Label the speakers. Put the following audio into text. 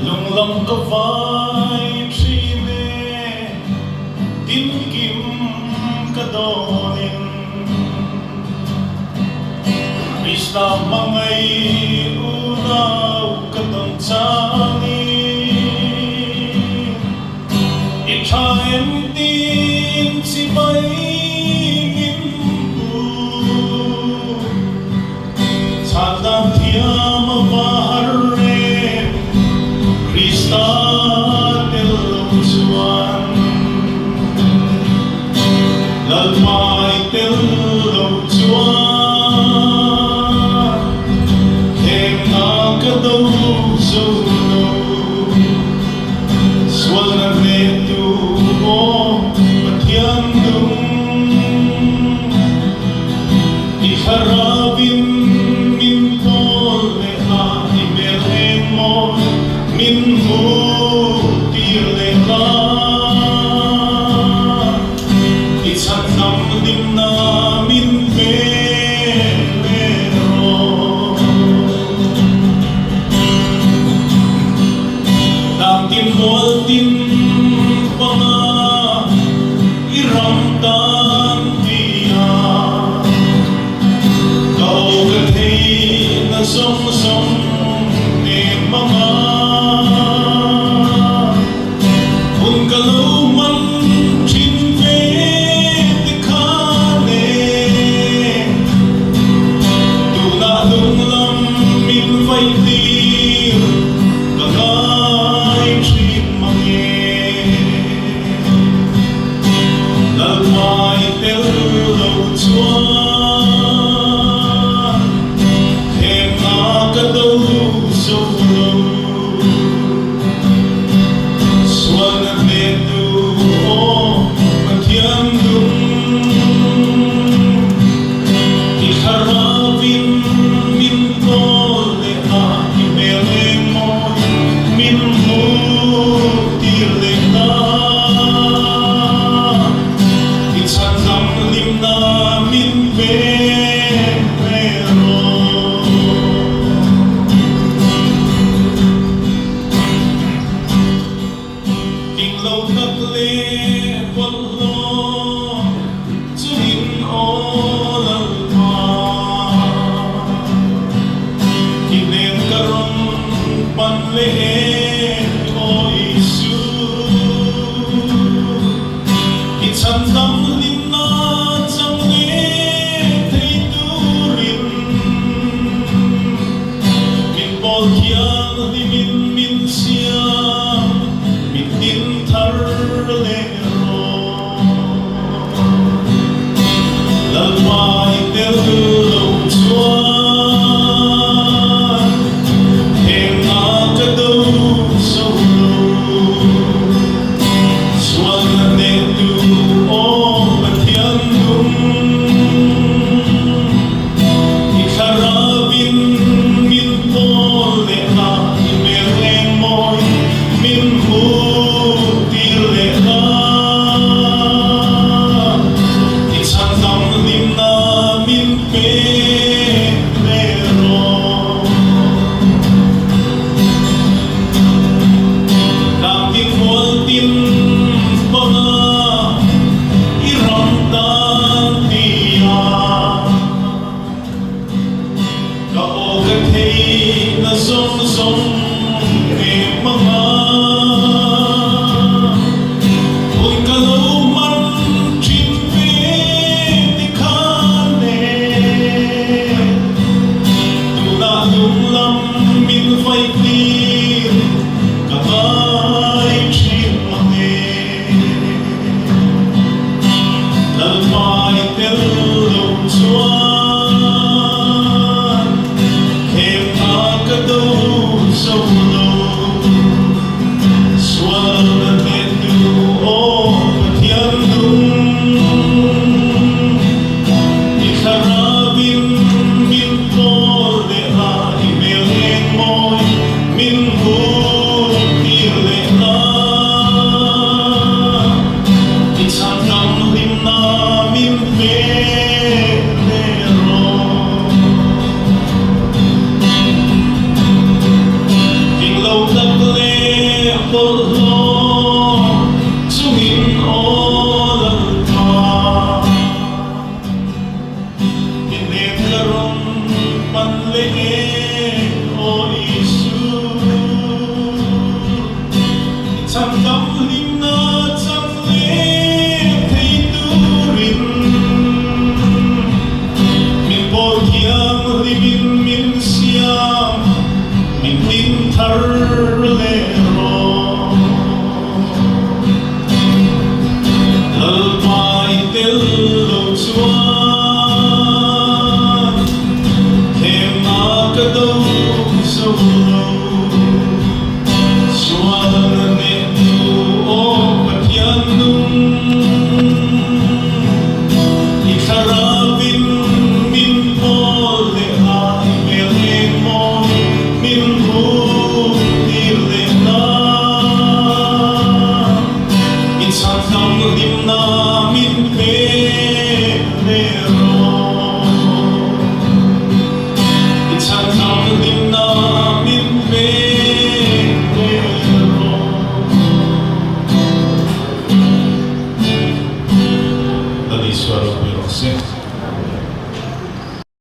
Speaker 1: lung lam có vai tri mê tin kim cả đôi Krista mangai unau cả tông chani ít em tin si bay min bu cha đam thiam var re Krista tel chuan lal mai tel chuan đâu sâu đâu xuân là về tu ô mà thiên đúng đi harabin min tol le ha đi bere mo min hu tir le ha đi chan nam dim na min ve tin mol tin panga iram tan dia kau ka thei na som som ne manga un ka lo man chin ve te khane tu na lung lam min vai tir lal mai tel lo chuan hem na ka do so lo xuân về tu ô mà thiên đúng thì haravin min to le a hi mele mo min mu tir le ta lim na min ve ro king lo tak le pon lo chuin o lal ma king nen karon pan le o isu chan dam lim na chang le thei turin min bol khiang di min sia min tin thar le ro lal đắm lim na chẳng lẽ thấy turin min bol thiam rimin min siam min tin thar le ro lalpai tel lo chuan thêm na ka do so lo chuan ne tu o pathian nung i kharavin min pol le ai mele mo min hu tir le na in sang nam lim na min pe